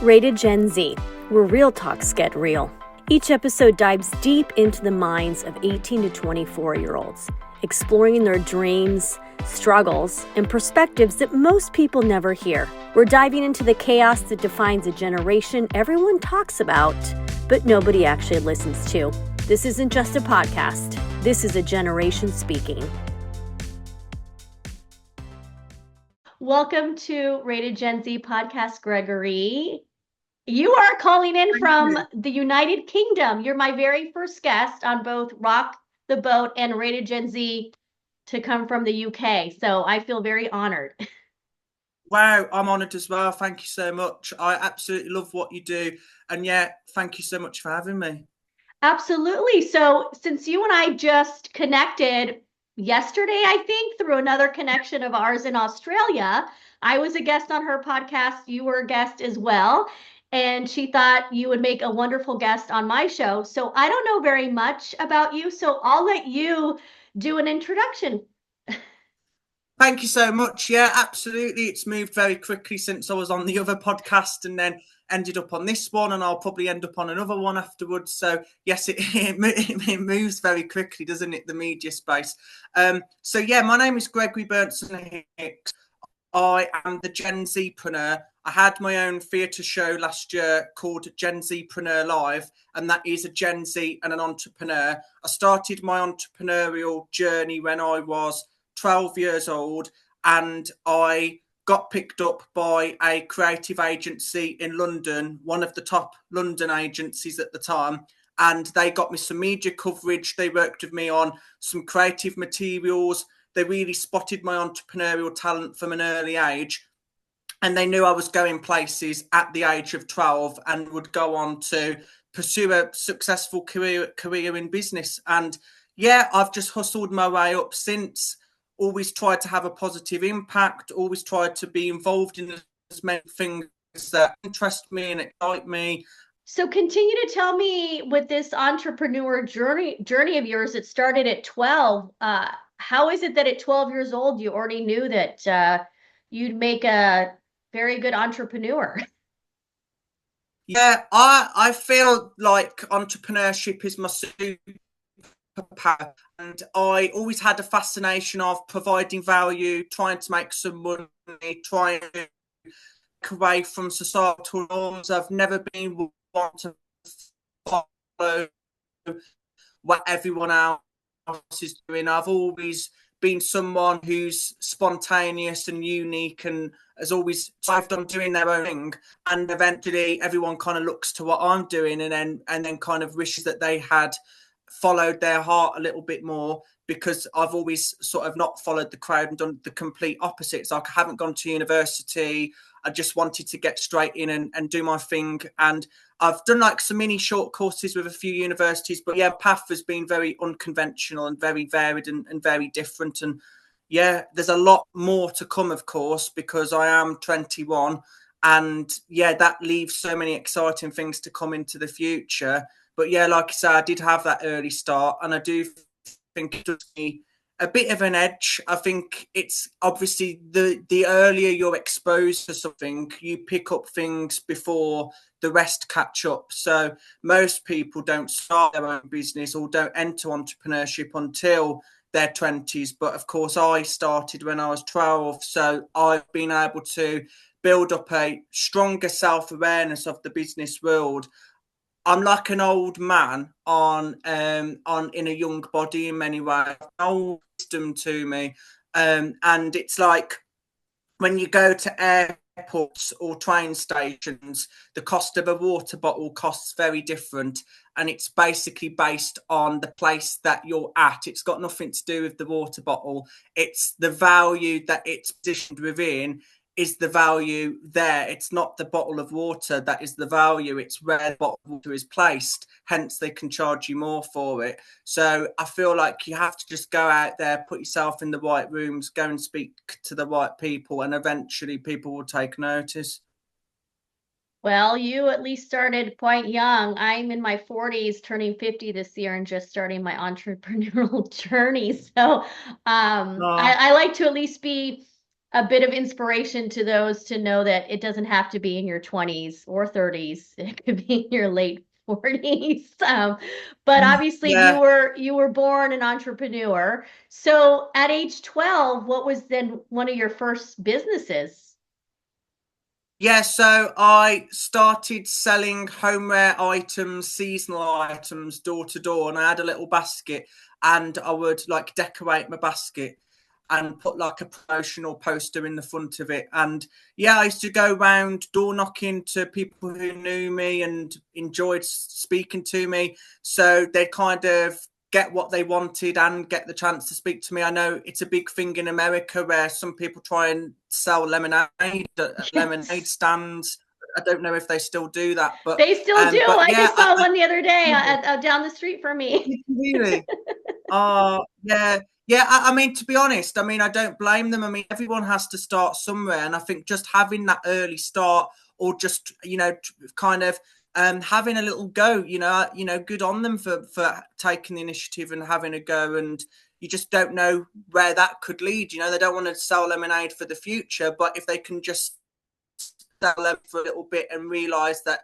Rated Gen Z, where real talks get real. Each episode dives deep into the minds of 18 to 24-year-olds, exploring their dreams, struggles, and perspectives that most people never hear. We're diving into the chaos that defines a generation everyone talks about, but nobody actually listens to. This isn't just a podcast. This is a generation speaking. Welcome to Rated Gen Z podcast, Gregory. You are calling in from the United Kingdom. You're my very first guest on both Rock the Boat and Rated Gen Z to come from the UK. So I feel very honored. Wow, I'm honoured as well. Thank you so much. I absolutely love what you do. And yeah, thank you so much for having me. Absolutely. So since you and I just connected yesterday, I think, through another connection of ours in Australia, I was a guest on her podcast. You were a guest as well. And she thought you would make a wonderful guest on my show. So I don't know very much about you, so I'll let you do an introduction. Thank you so much. Yeah, absolutely. It's moved very quickly since I was on the other podcast and then ended up on this one, and I'll probably end up on another one afterwards. So yes, it moves very quickly, doesn't it, the media space? So yeah, my name is Gregory Hicks. I am the Genzpreneur. I had my own theatre show last year called Genzpreneur Live, and that is a Gen Z and an entrepreneur. I started my entrepreneurial journey when I was 12 years old, and I got picked up by a creative agency in London, one of the top London agencies at the time, and they got me some media coverage. They worked with me on some creative materials. They really spotted my entrepreneurial talent from an early age, and they knew I was going places at the age of 12 and would go on to pursue a successful career in business. And yeah, I've just hustled my way up since. Always tried to have a positive impact, always tried to be involved in as many things that interest me and excite me. So continue to tell me, with this entrepreneur journey of yours that started at 12, how is it that at 12 years old you already knew that you'd make a very good entrepreneur? Yeah, I feel like entrepreneurship is my superpower, and I always had a fascination of providing value, trying to make some money, trying to break away from societal norms. I've never been one to follow what everyone else is doing. I've always been someone who's spontaneous and unique and has always thrived on doing their own thing. And eventually everyone kind of looks to what I'm doing and then kind of wishes that they had followed their heart a little bit more, because I've always sort of not followed the crowd and done the complete opposite. So I haven't gone to university. I just wanted to get straight in and do my thing. And I've done like some mini short courses with a few universities, but yeah, path has been very unconventional and very varied and very different. And yeah, there's a lot more to come, of course, because I am 21. And yeah, that leaves so many exciting things to come into the future. But yeah, like I said, I did have that early start, and I do think it gives me a bit of an edge. I think it's obviously the earlier you're exposed to something, you pick up things before the rest catch up. So most people don't start their own business or don't enter entrepreneurship until their 20s. But of course, I started when I was 12. So I've been able to build up a stronger self-awareness of the business world. I'm like an old man on in a young body in many ways. No wisdom to me, and it's like when you go to airports or train stations, the cost of a water bottle costs very different, and it's basically based on the place that you're at. It's got nothing to do with the water bottle. It's the value that it's positioned within is the value there. It's not the bottle of water that is the value. It's where the bottle of water is placed. Hence, they can charge you more for it. So I feel like you have to just go out there, put yourself in the right rooms, go and speak to the right people, and eventually people will take notice. Well, you at least started quite young. I'm in my 40s, turning 50 this year, and just starting my entrepreneurial journey. So I like to at least be a bit of inspiration to those to know that it doesn't have to be in your 20s or 30s. It could be in your late 40s. But obviously Yeah. you were born an entrepreneur. So at age 12, what was then one of your first businesses? Yeah, so I started selling homeware items, seasonal items, door to door, and I had a little basket, and I would like decorate my basket and put like a promotional poster in the front of it. And yeah, I used to go around door knocking to people who knew me and enjoyed speaking to me. So they'd kind of get what they wanted and get the chance to speak to me. I know it's a big thing in America where some people try and sell lemonade at lemonade Yes. stands. I don't know if they still do that, They still do. but I yeah, just saw one the other day down the street from me. really. Oh, yeah. Yeah, I mean, to be honest, I mean, I don't blame them. I mean, everyone has to start somewhere. And I think just having that early start or just, kind of having a little go, good on them for taking the initiative and having a go. And you just don't know where that could lead. They don't want to sell lemonade for the future, but if they can just sell them for a little bit and realize that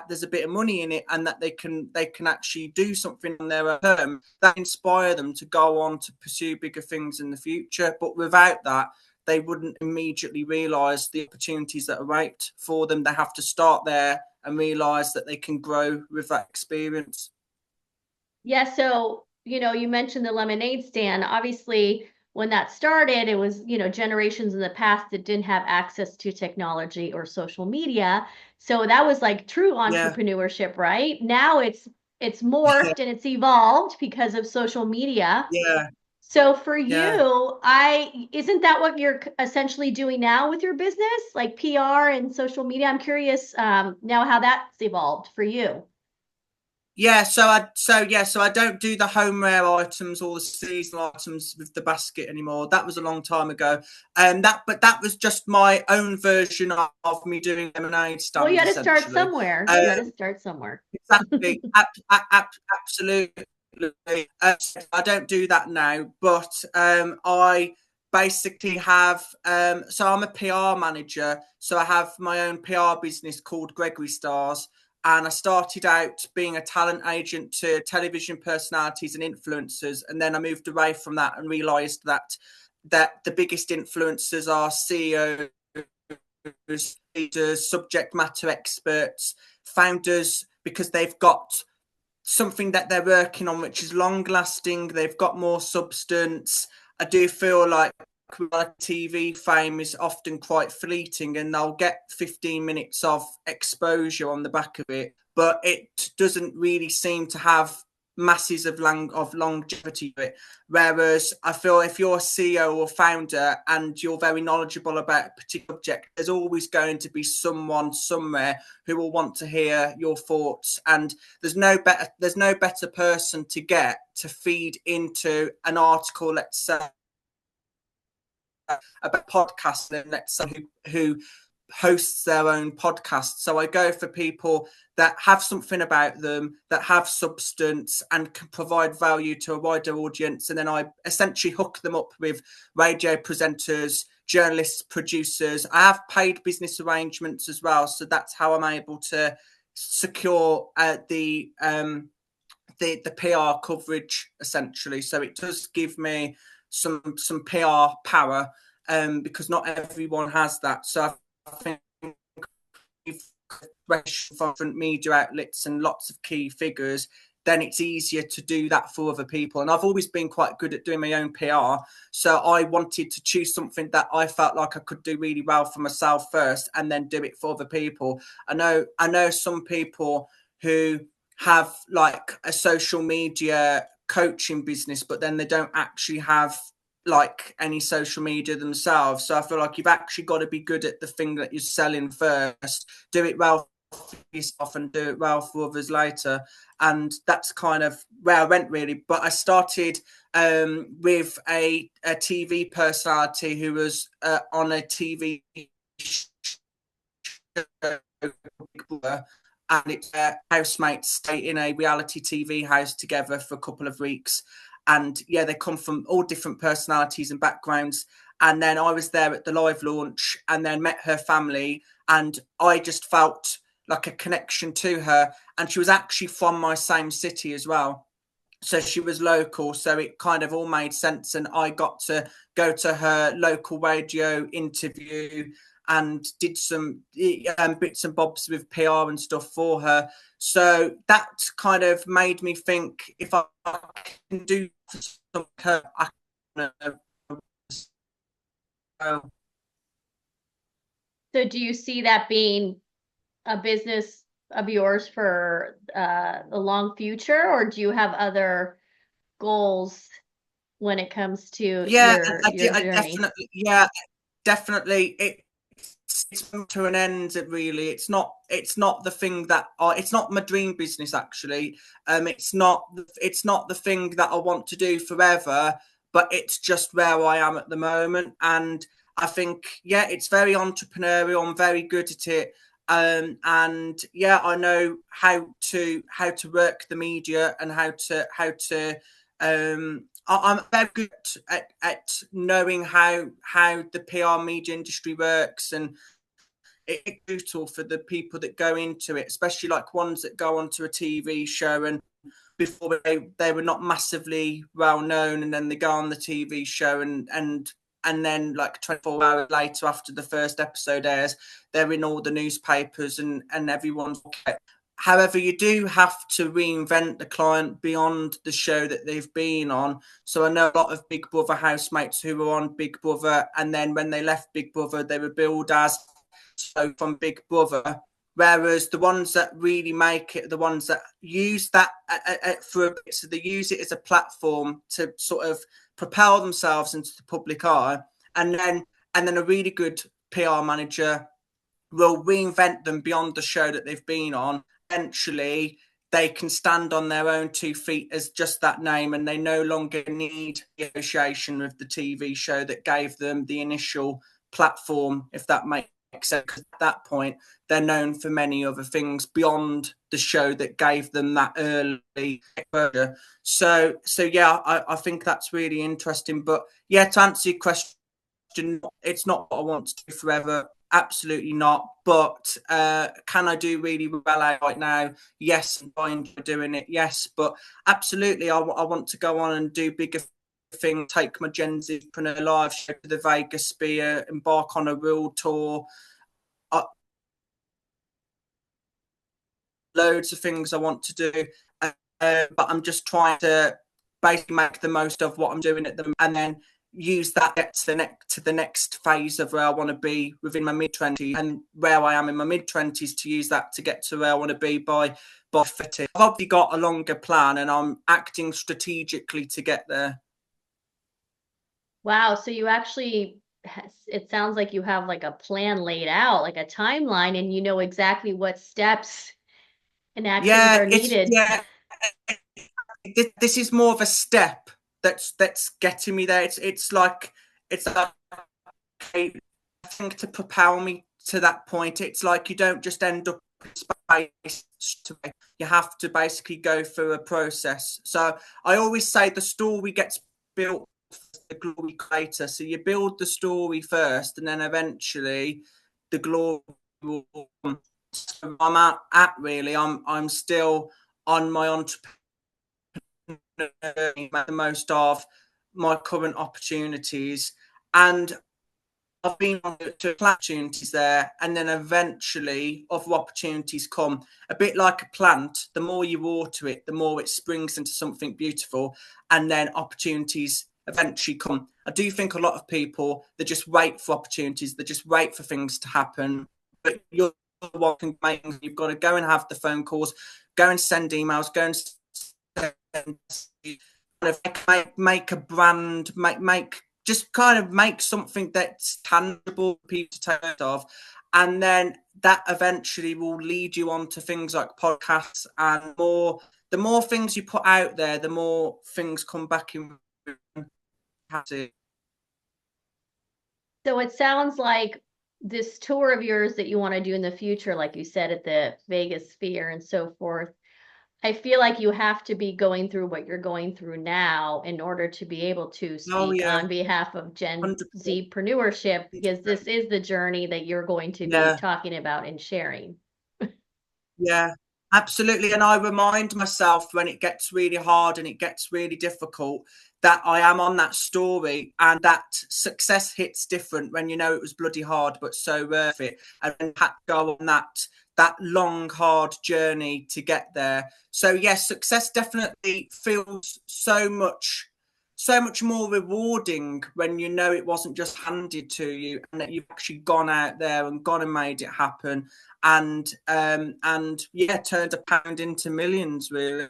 there's a bit of money in it and that they can actually do something on their own, that inspire them to go on to pursue bigger things in the future. But without that, they wouldn't immediately realize the opportunities that are right for them. They have to start there and realize that they can grow with that experience. Yeah, so, you mentioned the lemonade stand. Obviously, when that started, it was, generations in the past that didn't have access to technology or social media. So that was like true Yeah. entrepreneurship, right? Now it's Yeah. morphed and it's evolved because of social media. Yeah. So for Yeah. you, I isn't that what you're essentially doing now with your business, like PR and social media? I'm curious now how that's evolved for you. Yeah, so I don't do the homeware items or the seasonal items with the basket anymore. That was a long time ago, and that was just my own version of me doing lemonade Well, you stands had to start essentially. somewhere. You had to Um, start somewhere. exactly, absolutely. I don't do that now, but I basically have. So I'm a PR manager, so I have my own PR business called Gregory Stars. And I started out being a talent agent to television personalities and influencers, and then I moved away from that and realised that the biggest influencers are CEOs, leaders, subject matter experts, founders, because they've got something that they're working on which is long lasting. They've got more substance. I do feel like TV fame is often quite fleeting, and they'll get 15 minutes of exposure on the back of it, but it doesn't really seem to have masses of longevity to it. Whereas I feel if you're a CEO or founder and you're very knowledgeable about a particular subject, there's always going to be someone somewhere who will want to hear your thoughts. And there's no better person to get to feed into an article, let's say, about podcasting, let's say, who hosts their own podcast. So I go for people that have something about them, that have substance and can provide value to a wider audience. And then I essentially hook them up with radio presenters, journalists, producers. I have paid business arrangements as well. So that's how I'm able to secure the PR coverage essentially. So it does give me some PR power, because not everyone has that. So I think from different media outlets and lots of key figures, then it's easier to do that for other people. And I've always been quite good at doing my own PR. So I wanted to choose something that I felt like I could do really well for myself first and then do it for other people. I know some people who have like a social media coaching business, but then they don't actually have like any social media themselves. So I feel like you've actually got to be good at the thing that you're selling first, do it well for yourself and do it well for others later. And that's kind of where I went really. But I started with a TV personality who was on a TV show, and it's housemates stay in a reality TV house together for a couple of weeks. And yeah, they come from all different personalities and backgrounds. And then I was there at the live launch and then met her family, and I just felt like a connection to her. And she was actually from my same city as well. So she was local, so it kind of all made sense. And I got to go to her local radio interview and did some bits and bobs with PR and stuff for her. So that kind of made me think, if I can do something, I can. So do you see that being a business of yours for the long future, or do you have other goals when it comes to Yeah, your I journey? definitely, yeah, definitely. It's come to an end. Really, it's not the thing that it's not my dream business actually. It's not the thing that I want to do forever, but it's just where I am at the moment. And I think, yeah, it's very entrepreneurial. I'm very good at it. And yeah, I know how to work the media and how to I'm very good at knowing how the PR media industry works, and it's brutal for the people that go into it, especially like ones that go onto a TV show and before they were not massively well known, and then they go on the TV show and then like 24 hours later after the first episode airs, they're in all the newspapers and everyone's okay. However, you do have to reinvent the client beyond the show that they've been on. So I know a lot of Big Brother housemates who were on Big Brother, and then when they left Big Brother, they were billed as so from Big Brother. Whereas the ones that really make it, the ones that use that for a bit, so they use it as a platform to sort of propel themselves into the public eye, and then a really good PR manager will reinvent them beyond the show that they've been on. Eventually, they can stand on their own 2 feet as just that name, and they no longer need the association with the TV show that gave them the initial platform, if that makes sense. Because at that point, they're known for many other things beyond the show that gave them that early exposure. So yeah, I think that's really interesting. But yeah, to answer your question, it's not what I want to do forever. Absolutely not. But can I do really well out right now? Yes, I enjoy doing it. Yes, but absolutely, I want to go on and do bigger things. Take my Genzpreneur live show to the Vegas Sphere, embark on a world tour. Loads of things I want to do, but I'm just trying to basically make the most of what I'm doing at the moment, and then use that to the next phase of where I want to be within my mid-20s, and where I am in my mid-20s to use that to get to where I want to be by 30. I've obviously got a longer plan, and I'm acting strategically to get there. Wow, so you actually, it sounds like you have like a plan laid out, like a timeline, and you know exactly what steps and actions Yeah, are needed. this is more of a step that's getting me there. It's like I think to propel me to that point, it's like you don't just end up in space. You have to basically go through a process. So I always say the story gets built the glory creator. So you build the story first, and then eventually the glory will come. So I'm at really. I'm still on my entrepreneur, make the most of my current opportunities, and I've been on to opportunities there, and then eventually other opportunities come. A bit like a plant, the more you water it, the more it springs into something beautiful, and then opportunities eventually come. I do think a lot of people, they just wait for opportunities, they just wait for things to happen. But you're the one can make, you've got to go and have the phone calls, go and send emails, go and make a brand, make just kind of make something that's tangible for people to take note of. And then that eventually will lead you on to things like podcasts, and more. The more things you put out there, the more things come back in. So it sounds like this tour of yours that you want to do in the future, like you said, at the Vegas Sphere and so forth, I feel like you have to be going through what you're going through now in order to be able to Oh speak yeah, on behalf of Gen 100%. Zpreneurship, because this is the journey that you're going to be Yeah, talking about and sharing. yeah, absolutely. And I remind myself when it gets really hard and it gets really difficult that I am on that story, and that success hits different when you know it was bloody hard, but so worth it. And then had to go on that long, hard journey to get there. So yes, success definitely feels so much more rewarding when you know it wasn't just handed to you, and that you've actually gone out there and gone and made it happen, and yeah, turned a pound into millions, really.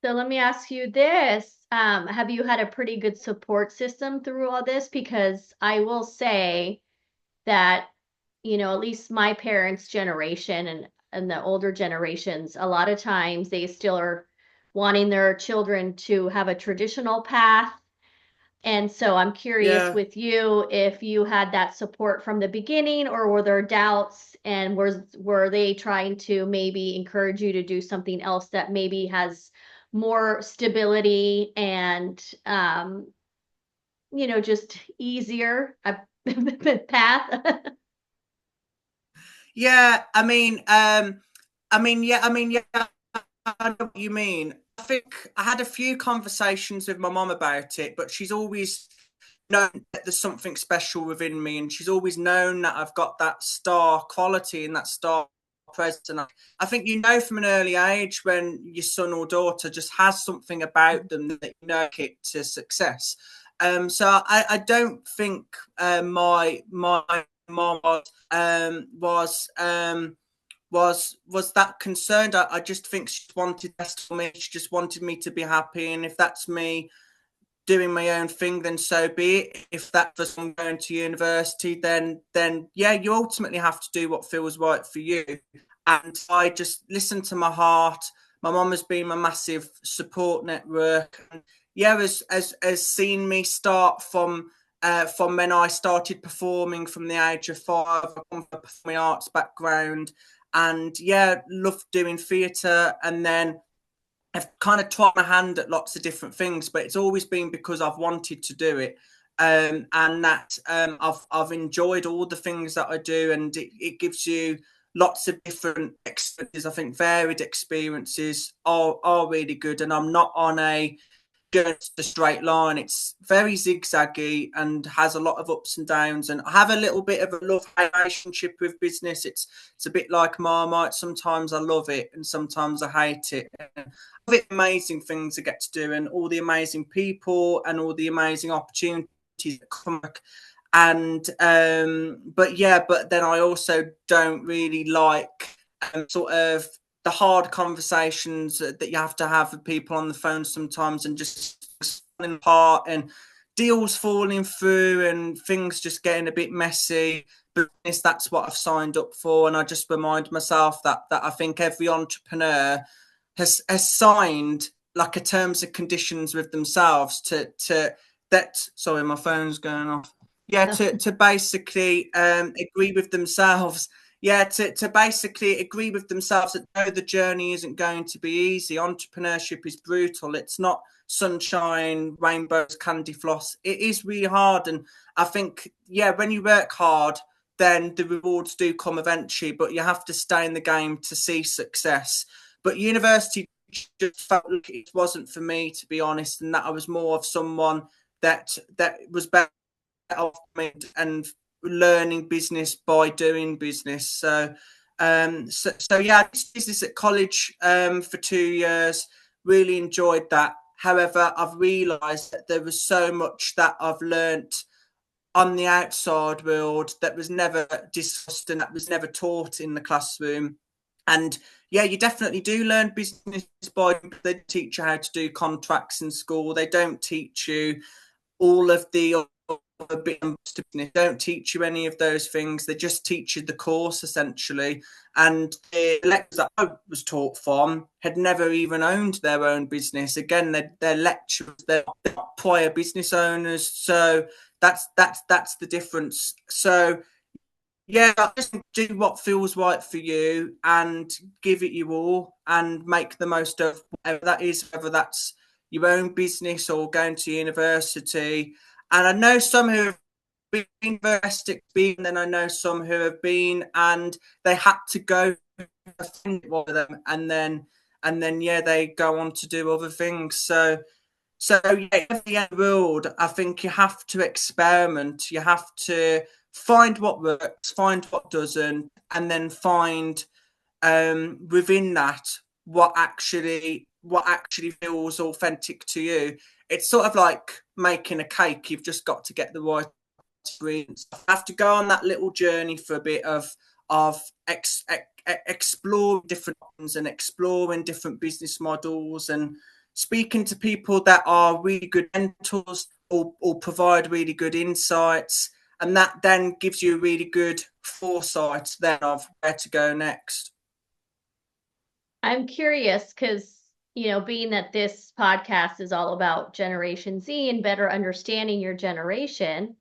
So let me ask you this. Have you had a pretty good support system through all this? Because I will say that, at least my parents' generation and the older generations, a lot of times they still are wanting their children to have a traditional path. And so I'm curious Yeah. with you if you had that support from the beginning, or were there doubts, and were they trying to maybe encourage you to do something else that maybe has more stability and just easier path? Yeah, yeah, I know what you mean. I think I had a few conversations with my mom about it, but she's always known that there's something special within me, and she's always known that I've got that star quality and that star presence. And I think you know from an early age when your son or daughter just has something about them that you know it to success. So I don't think my mom was that concerned. I just think she wanted best for me. She just wanted me to be happy, and if that's me doing my own thing, then so be it. If that was someone going to university, then yeah, you ultimately have to do what feels right for you. And I just listened to my heart. My mom has been my massive support network. And yeah, has seen me start from when I started performing from the age of 5. I come from a performing arts background, and yeah, loved doing theatre, and then I've kind of tried my hand at lots of different things, but it's always been because I've wanted to do it. And that I've enjoyed all the things that I do, and it gives you lots of different experiences. I think varied experiences are really good, and I'm not on just a straight line. It's very zigzaggy and has a lot of ups and downs. And I have a little bit of a love relationship with business. It's a bit like Marmite. Sometimes I love it, and sometimes I hate it. Amazing things I get to do, and all the amazing people and all the amazing opportunities that come back. And but then I also don't really like sort of the hard conversations that you have to have with people on the phone sometimes, and just falling apart, and deals falling through, and things just getting a bit messy. But that's what I've signed up for, and I just remind myself that I think every entrepreneur has signed like a terms and conditions with themselves to that. Sorry, my phone's going off. Yeah, to basically agree with themselves. Yeah, to basically agree with themselves that no, the journey isn't going to be easy. Entrepreneurship is brutal. It's not sunshine, rainbows, candy floss. It is really hard. And I think, yeah, when you work hard, then the rewards do come eventually, but you have to stay in the game to see success. But university just felt like it wasn't for me, to be honest, and that I was more of someone that was better off me and learning business by doing business. So yeah, I did business at college for 2 years. Really enjoyed that. However, I've realised that there was so much that I've learnt on the outside world that was never discussed and that was never taught in the classroom. And yeah, you definitely do learn business by they teach you how to do contracts in school. They don't teach you all of the business, don't teach you any of those things. They just teach you the course essentially. And the lecturers that I was taught from had never even owned their own business. Again, they're lecturers, they're not prior business owners. So that's the difference. So Yeah, just do what feels right for you and give it your all and make the most of whatever that is, whether that's your own business or going to university. And I know some who have been university, and then I know some who have been and they had to go one of them, and then yeah, they go on to do other things. So yeah, in the world, I think you have to experiment. You have to find what works, find what doesn't, and then find within that what actually feels authentic to you. It's sort of like making a cake. You've just got to get the right ingredients. You have to go on that little journey for a bit of exploring different options and exploring different business models and speaking to people that are really good mentors or provide really good insights, and that then gives you a really good foresight then of where to go next. I'm curious because, being that this podcast is all about Generation Z and better understanding your generation,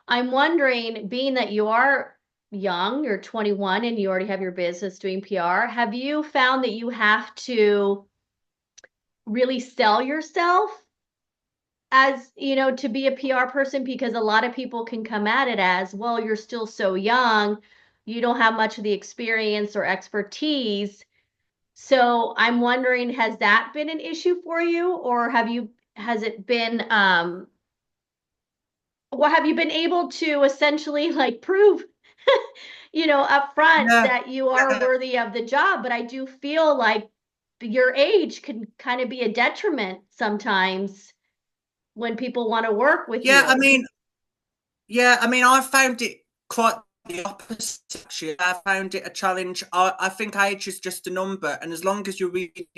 I'm wondering, being that you are young, you're 21 and you already have your business doing PR, have you found that you have to really sell yourself as, to be a PR person? Because a lot of people can come at it as, well, you're still so young, you don't have much of the experience or expertise. So I'm wondering, has that been an issue for you, or has it been, well, have you been able to essentially like prove, up front Yeah, that you are yeah, worthy of the job? But I do feel like your age can kind of be a detriment sometimes when people want to work with yeah. I you. mean, yeah, I mean, I found it quite the opposite, actually. I found it a challenge. I think age is just a number, and as long as you're really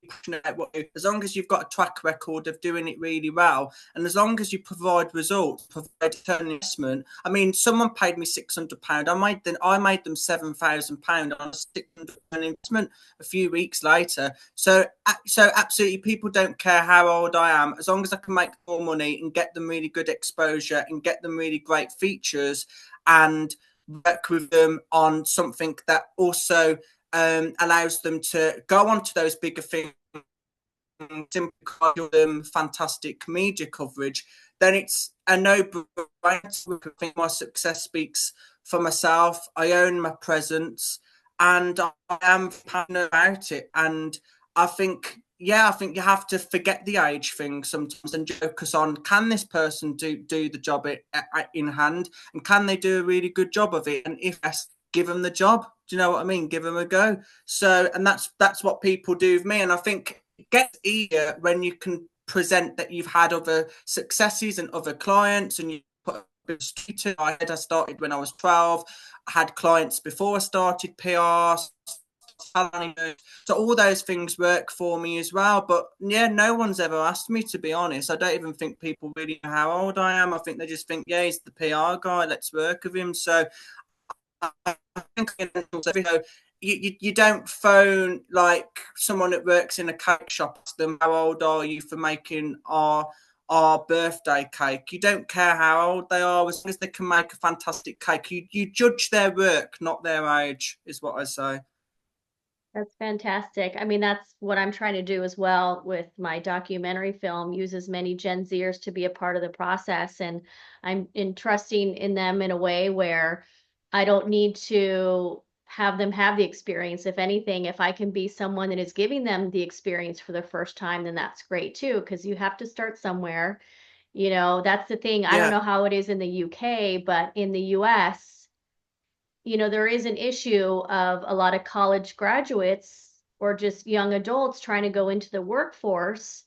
passionate about what you do, as long as you've got a track record of doing it really well, and as long as you provide results, provide return on investment. I mean, someone paid me £600. I made them £7,000 on a £600 investment a few weeks later. So absolutely, people don't care how old I am, as long as I can make more money and get them really good exposure and get them really great features and work with them on something that also allows them to go on to those bigger things, simply give them fantastic media coverage, then it's a no-brainer. I think my success speaks for myself. I own my presence, and I am passionate about it. And I think, yeah, I think you have to forget the age thing sometimes and focus on, can this person do the job in hand, and can they do a really good job of it? And if yes, give them the job. Do you know what I mean? Give them a go. So, and that's what people do with me. And I think it gets easier when you can present that you've had other successes and other clients, and you put a bit of street to it. I started when I was 12. I had clients before I started PR. So all those things work for me as well. But yeah, no one's ever asked me, to be honest. I don't even think people really know how old I am. I think they just think, yeah, he's the PR guy, let's work with him. So I think, you don't phone like someone that works in a cake shop, ask them how old are you for making our birthday cake. You don't care how old they are, as long as they can make a fantastic cake. You judge their work, not their age, is what I say. That's fantastic. I mean, that's what I'm trying to do as well with my documentary film, use as many Gen Zers to be a part of the process. And I'm entrusting in them in a way where I don't need to have them have the experience. If anything, if I can be someone that is giving them the experience for the first time, then that's great too, because you have to start somewhere. That's the thing. I don't Yeah, know how it is in the UK, but in the US, there is an issue of a lot of college graduates or just young adults trying to go into the workforce,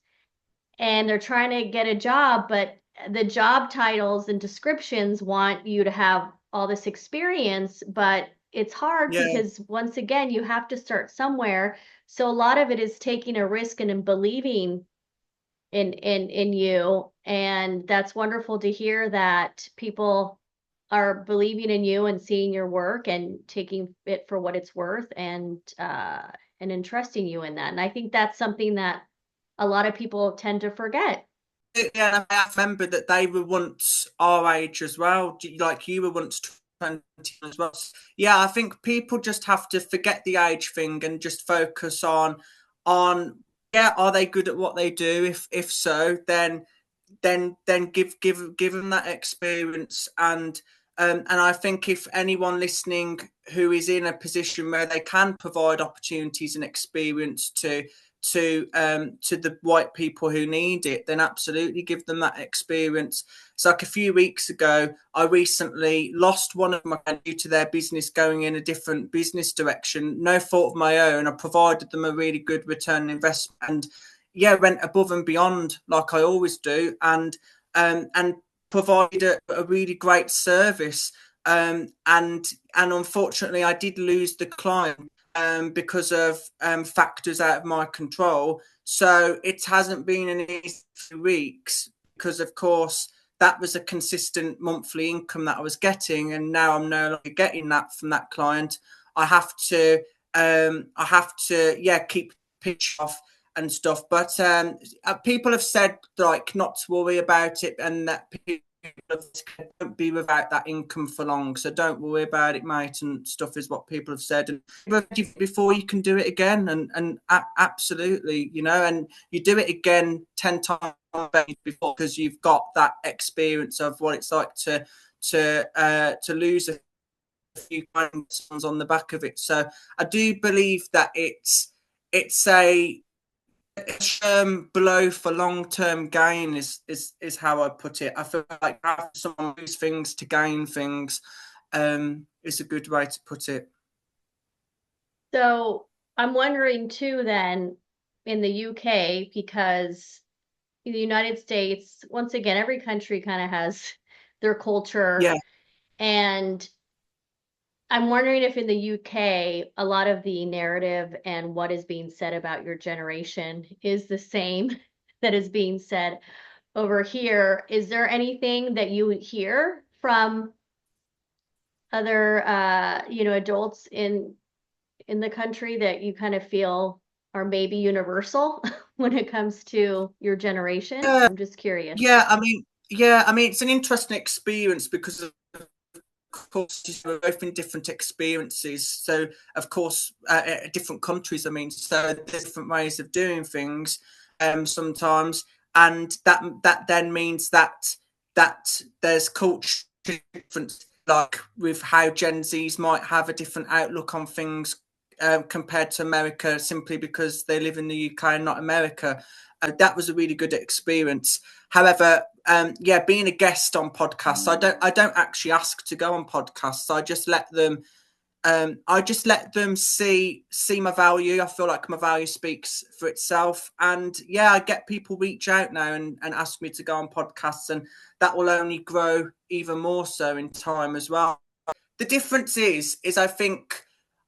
and they're trying to get a job, but the job titles and descriptions want you to have all this experience, but it's hard yeah. because once again, you have to start somewhere. So a lot of it is taking a risk and in believing in you, and that's wonderful to hear that people are believing in you and seeing your work and taking it for what it's worth, and entrusting you in that. And I think that's something that a lot of people tend to forget. Yeah, I remember that they were once our age as well. Like you were once as well. Yeah, I think people just have to forget the age thing and just focus on yeah, are they good at what they do? If so, then give them that experience. And I think if anyone listening who is in a position where they can provide opportunities and experience to the white people who need it, then absolutely give them that experience. It's like a few weeks ago, I recently lost one of my friends due to their business going in a different business direction. No fault of my own. I provided them a really good return on investment, and yeah, went above and beyond like I always do, and provided a really great service. And unfortunately, I did lose the client because of factors out of my control. So it hasn't been an easy few weeks because, of course, that was a consistent monthly income that I was getting, and now I'm no longer getting that from that client. I have to, yeah, keep pitch off and stuff. But people have said like not to worry about it, and that people don't be without that income for long. So don't worry about it, mate, and stuff is what people have said. And before you can do it again, and absolutely, you know, and you do it again 10 times before because you've got that experience of what it's like to lose a few pounds on the back of it. So I do believe that it's a blow for long-term gain is how I put it. I feel like after someone lose things to gain things is a good way to put it. So I'm wondering too, then, in the UK, because in the United States, once again, every country kind of has their culture. Yeah. And I'm wondering if in the UK, a lot of the narrative and what is being said about your generation is the same that is being said over here. Is there anything that you hear from other, adults in the country that you kind of feel are maybe universal when it comes to your generation? I'm just curious. Yeah, I mean, it's an interesting experience because of course we're both in different experiences. So of course, different countries. I mean, so there's different ways of doing things sometimes, and that then means that there's culture difference, like with how Gen Zs might have a different outlook on things compared to America, simply because they live in the UK and not America. That was a really good experience. However, yeah, being a guest on podcasts, I don't actually ask to go on podcasts. I just let them see my value. I feel like my value speaks for itself. And yeah, I get people reach out now and ask me to go on podcasts, and that will only grow even more so in time as well. The difference is I think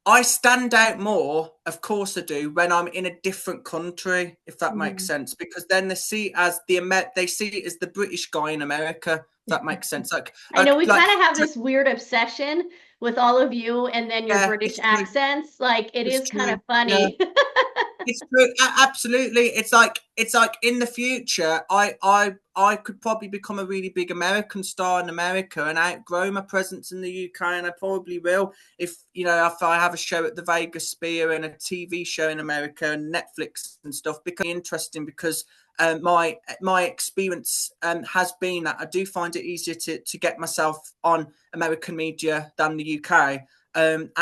I stand out more, of course I do, when I'm in a different country, if that makes sense, because then they see it as the British guy in America, if that makes sense. I know we kind of have this weird obsession with all of you and then your British accents. Like it is kind of funny. Yeah. It's true, absolutely. It's like in the future, I could probably become a really big American star in America and outgrow my presence in the UK, and I probably will if I have a show at the Vegas Sphere and a TV show in America and Netflix and stuff. Because interesting, because my experience has been that I do find it easier to get myself on American media than the UK.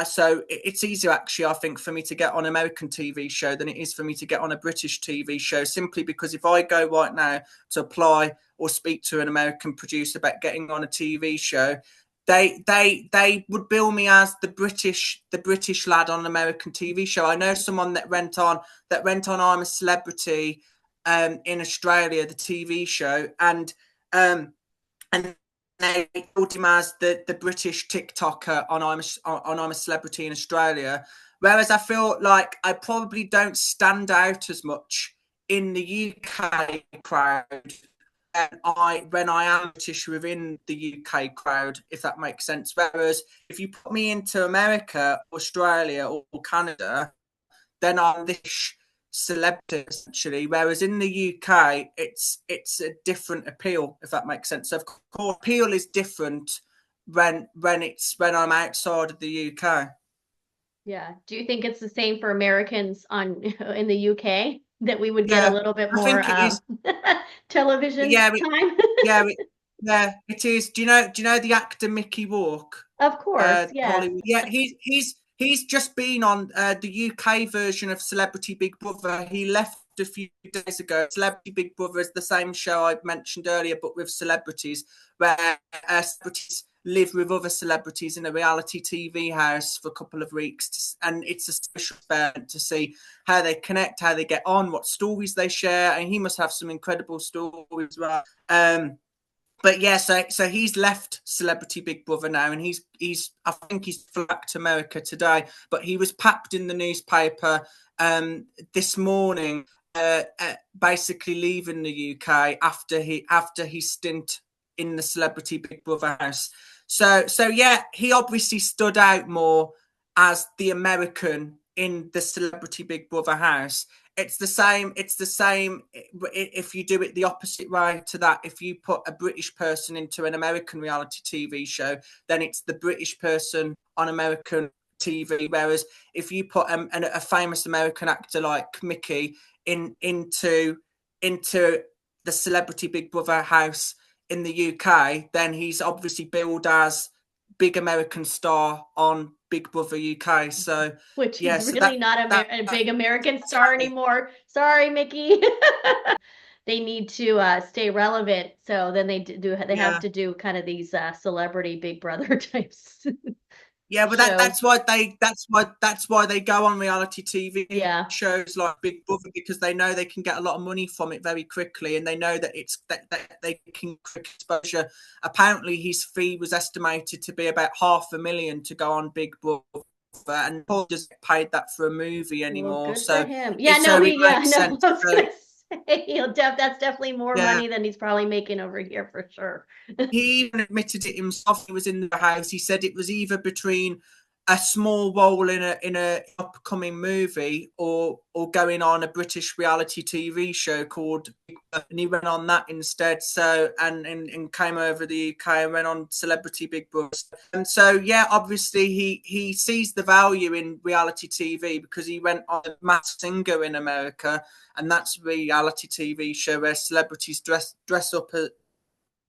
So it's easier, actually, I think, for me to get on an American TV show than it is for me to get on a British TV show, simply because if I go right now to apply or speak to an American producer about getting on a TV show, they would bill me as the British lad on an American TV show. I know someone that went on I'm a Celebrity in Australia, the TV show, and they called him as the British TikToker on I'm a Celebrity in Australia. Whereas I feel like I probably don't stand out as much in the UK crowd when I am British within the UK crowd, if that makes sense. Whereas if you put me into America, Australia, or Canada, then I'm this celebrity essentially. Whereas in the UK, it's a different appeal, if that makes sense. So of course, appeal is different when I'm outside of the UK. Yeah. Do you think it's the same for Americans on in the UK that we would get a Yeah, little bit I more think it is. television Yeah, time? yeah, it is. Do you know the actor Mickey Rourke? Of course, yes. Hollywood. Yeah, he's just been on the UK version of Celebrity Big Brother. He left a few days ago. Celebrity Big Brother is the same show I mentioned earlier, but with celebrities, where celebrities live with other celebrities in a reality TV house for a couple of weeks, and it's a special experiment to see how they connect, how they get on, what stories they share, and he must have some incredible stories as well. But yeah, so he's left Celebrity Big Brother now, and he's I think he's flew back to America today. But he was papped in the newspaper this morning, basically leaving the UK after his stint in the Celebrity Big Brother house. So yeah, he obviously stood out more as the American in the Celebrity Big Brother house. It's the same if you do it the opposite way to that. If you put a British person into an American reality TV show, then it's the British person on American TV. Whereas if you put a famous American actor like Mickey into the Celebrity Big Brother house in the UK, then he's obviously billed as big American star on Big Brother UK. So Which yeah, he's so really not a big American star anymore. Sorry, Mickey. They need to stay relevant, so then they have yeah. to do kind of these celebrity Big Brother types Yeah, but shows. that's why they go on reality TV Yeah. shows like Big Brother, because they know they can get a lot of money from it very quickly, and they know that that they can quick exposure. Apparently, his fee was estimated to be about $500,000 to go on Big Brother, and Paul doesn't get paid that for a movie Well, anymore. good for So him. Yeah, it no, so it makes no, sense. I was So gonna say that's definitely more yeah. money than he's probably making over here for sure. He even admitted it himself. He was in the house. He said it was either between a small role in a upcoming movie or going on a British reality TV show called, and he went on that instead. So and came over the UK and went on Celebrity Big Brother. And so yeah, obviously he sees the value in reality TV, because he went on The Masked Singer in America, and that's a reality TV show where celebrities dress up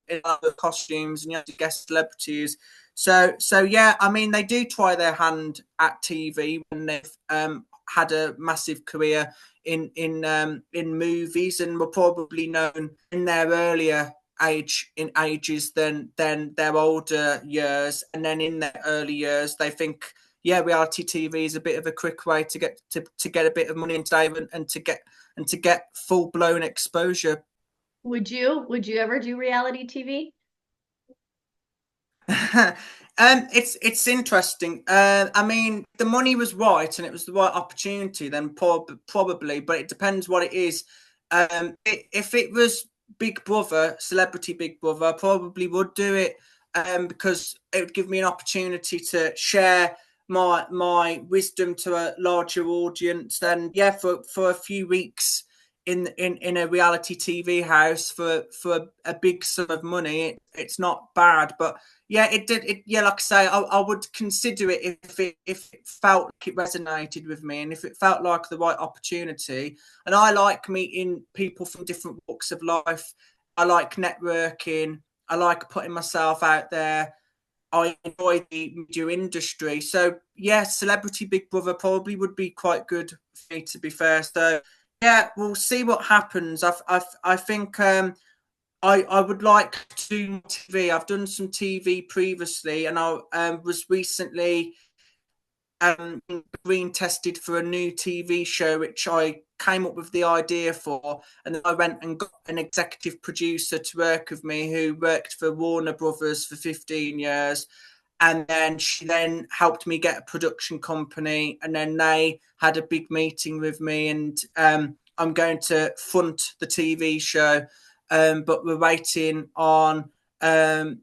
in other costumes, and you have to guess celebrities. So yeah, I mean, they do try their hand at TV when they've had a massive career in movies, and were probably known in their earlier ages than their older years, and then in their early years they think, yeah, reality TV is a bit of a quick way to get a bit of money into and to get full blown exposure. Would you ever do reality TV? It's interesting. I mean, the money was right and it was the right opportunity, then probably, but it depends what it is. If it was Big Brother, Celebrity Big Brother, I probably would do it, because it would give me an opportunity to share my wisdom to a larger audience. And yeah, for a few weeks in a reality TV house for a big sum of money, it's not bad. But yeah, it did. Yeah, like I say, I would consider it if it felt like it resonated with me, and if it felt like the right opportunity. And I like meeting people from different walks of life. I like networking. I like putting myself out there. I enjoy the media industry. So yeah, Celebrity Big Brother probably would be quite good for me, to be fair. So yeah, we'll see what happens. I think I would like to do TV. I've done some TV previously, and I was recently green tested for a new TV show, which I came up with the idea for, and then I went and got an executive producer to work with me who worked for Warner Brothers for 15 years. And then she then helped me get a production company, and then they had a big meeting with me, and I'm going to front the TV show, but we're waiting on the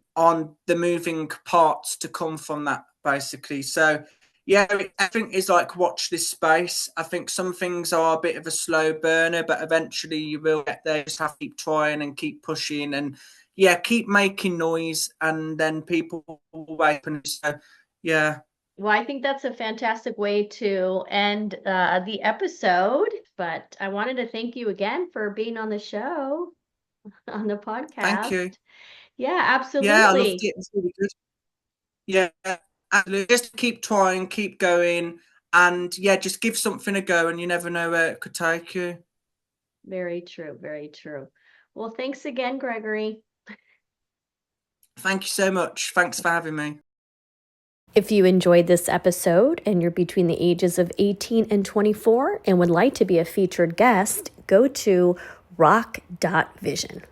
moving parts to come from that, basically. So yeah, I think it's like, watch this space. I think some things are a bit of a slow burner, but eventually you will get there. You just have to keep trying and keep pushing. And yeah, keep making noise, and then people will open. So yeah. Well, I think that's a fantastic way to end the episode. But I wanted to thank you again for being on the show, on the Thank podcast. you. Yeah, Yeah, I loved absolutely. it. It's really good. Yeah, absolutely. Just keep trying, keep going, and yeah, just give something a go, and you never know where it could take you. Very true. Very true. Well, thanks again, Gregory. Thank you so much. Thanks for having me. If you enjoyed this episode and you're between the ages of 18 and 24 and would like to be a featured guest, go to rock.vision.